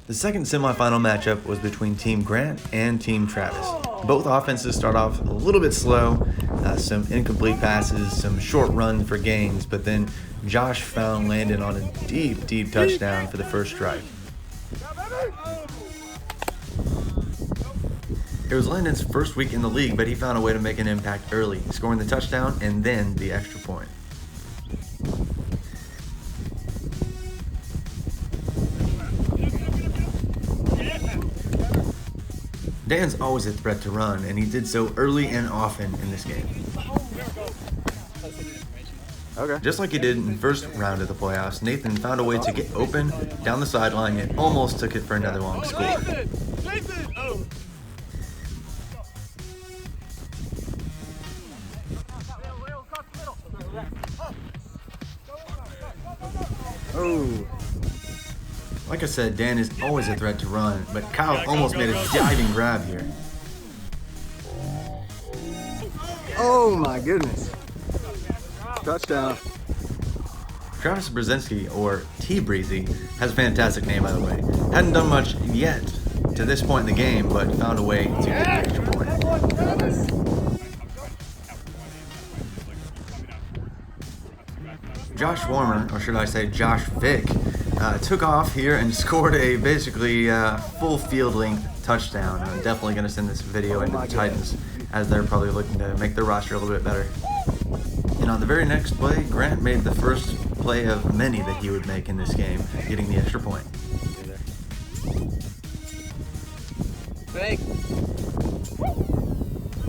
The second semifinal matchup was between Team Grant and Team Travis. Both offenses start off a little bit slow, some incomplete passes, some short runs for gains, but then Josh found Landon on a deep touchdown for the first drive. It was Landon's first week in the league, but he found a way to make an impact early, scoring the touchdown and then the extra point. Dan's always a threat to run, and he did so early and often in this game. Okay. Just like he did in the first round of the playoffs, Nathan found a way to get open down the sideline and almost took it for another long score. Oh. Like I said, Dan is always a threat to run, but Kyle almost made a diving grab here. Oh my goodness. Touchdown. Travis Brzezinski, or T-Breezy, has a fantastic name by the way. Hadn't done much yet to this point in the game, but found a way to get the extra point. Josh Warmer, or should I say Josh Vick, took off here and scored a basically full field length touchdown. I'm definitely going to send this video into the Titans as they're probably looking to make their roster a little bit better. And on the very next play, Grant made the first play of many that he would make in this game, getting the extra point.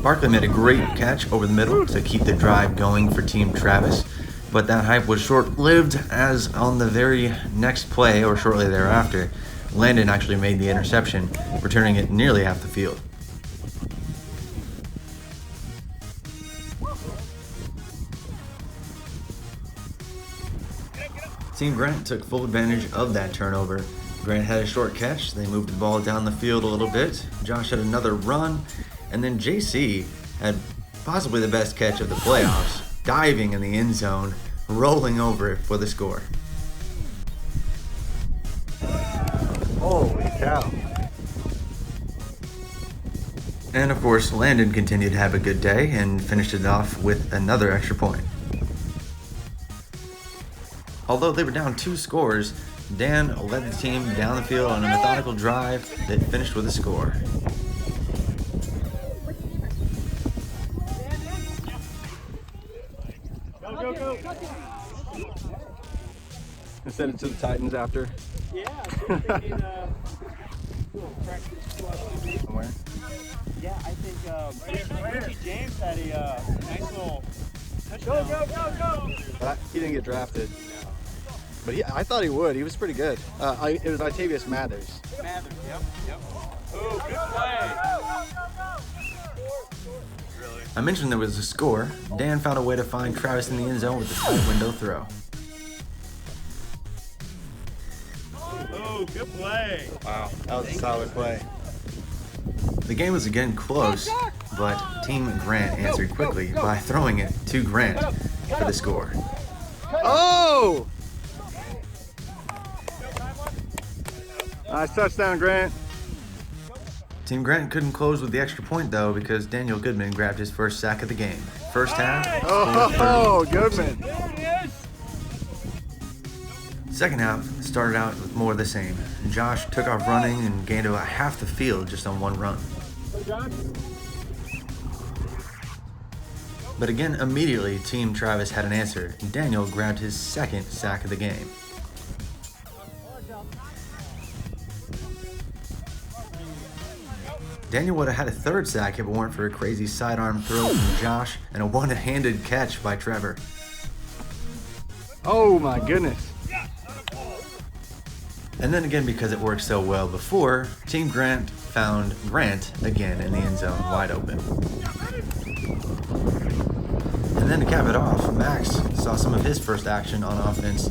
Barkley made a great catch over the middle to keep the drive going for Team Travis, but that hype was short-lived as on the very next play, or shortly thereafter, Landon actually made the interception, returning it nearly half the field. Team Grant took full advantage of that turnover. Grant had a short catch, they moved the ball down the field a little bit, Josh had another run, and then JC had possibly the best catch of the playoffs, diving in the end zone, rolling over it for the score. Holy cow. And of course, Landon continued to have a good day and finished it off with another extra point. Although they were down 2 scores, Dan led the team down the field on a methodical drive that finished with a score. Go. And send it to the Titans after. Yeah, I think they need practice Somewhere. Yeah, I think Richie James had a nice little touchdown. Go! But he didn't get drafted. But I thought he would. He was pretty good. It was Latavius Mathers. Mathers, yep. Oh, good play. I mentioned there was a score. Dan found a way to find Travis in the end zone with a tight window throw. Oh, good play. Wow, that was a solid play. The game was again close, but Team Grant answered quickly by throwing it to Grant for the score. Oh! Nice touchdown, Grant. Team Grant couldn't close with the extra point though because Daniel Goodman grabbed his first sack of the game. First half, Oh, Goodman. Second half started out with more of the same. Josh took off running and gained about half the field just on one run. But again, immediately, Team Travis had an answer. Daniel grabbed his second sack of the game. Daniel would have had a third sack if it weren't for a crazy sidearm throw from Josh and a one-handed catch by Trevor. Oh my goodness. And then again, because it worked so well before, Team Grant found Grant again in the end zone, wide open. And then to cap it off, Max saw some of his first action on offense,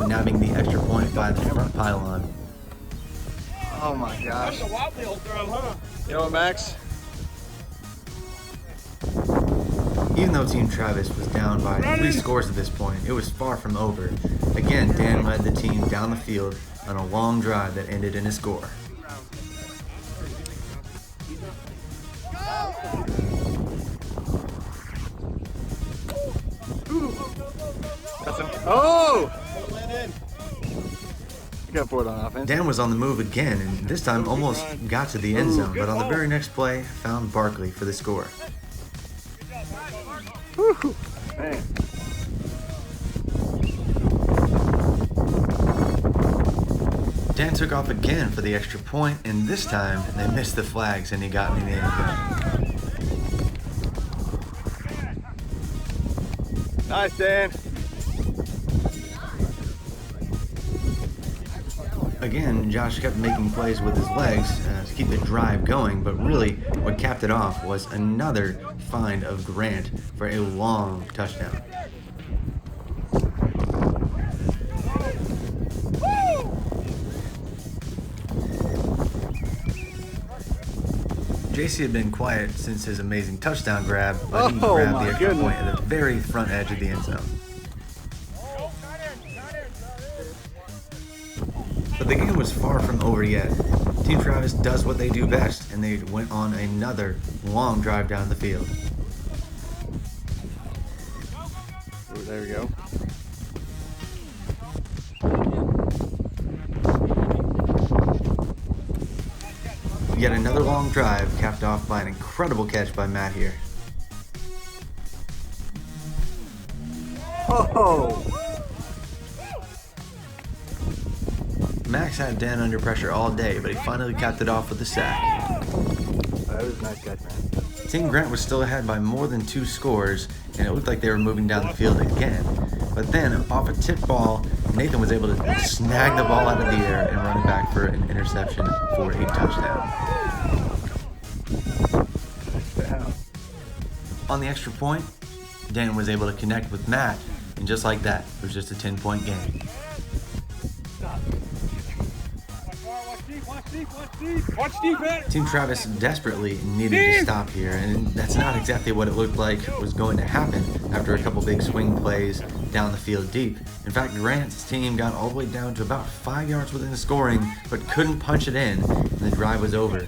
nabbing the extra point by the front pylon. Oh my gosh. That's a wobbly old throw, huh? You know what, Max? Even though Team Travis was down by 3 scores at this point, it was far from over. Again, Dan led the team down the field on a long drive that ended in a score. Oh! You got bored on offense. Dan was on the move again, and this time almost got to the end zone, but on the very next play, found Barkley for the score. Whew. Man. Dan took off again for the extra point, and this time they missed the flags and he got in the end zone. Nice, Dan. Again, Josh kept making plays with his legs to keep the drive going, but really what capped it off was another find of Grant for a long touchdown. JC had been quiet since his amazing touchdown grab, but he grabbed the extra point at the very front edge of the end zone. But the game was far from over yet. Team Travis does what they do best, and they went on another long drive down the field. Ooh, there we go. Yet another long drive capped off by an incredible catch by Matt here. Oh! Max had Dan under pressure all day, but he finally capped it off with a sack. That was a nice catch, man. Team Grant was still ahead by more than 2 scores, and it looked like they were moving down the field again. But then, off a tip ball, Nathan was able to snag the ball out of the air and run it back for an interception for a touchdown. On the extra point, Dan was able to connect with Matt, and just like that, it was just a 10-point game. Team Travis desperately needed to stop here, and that's not exactly what it looked like was going to happen after a couple big swing plays down the field deep. In fact, Grant's team got all the way down to about 5 yards within the scoring, but couldn't punch it in, and the drive was over.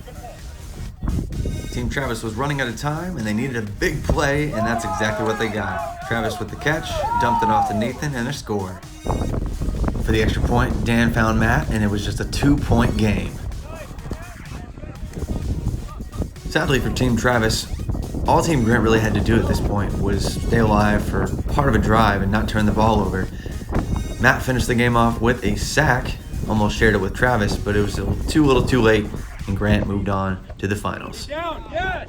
Team Travis was running out of time, and they needed a big play, and that's exactly what they got. Travis with the catch, dumped it off to Nathan, and a score. For the extra point, Dan found Matt, and it was just a 2-point game. Sadly for Team Travis, all Team Grant really had to do at this point was stay alive for part of a drive and not turn the ball over. Matt finished the game off with a sack, almost shared it with Travis, but it was too little too late, and Grant moved on to the finals. Down, yes!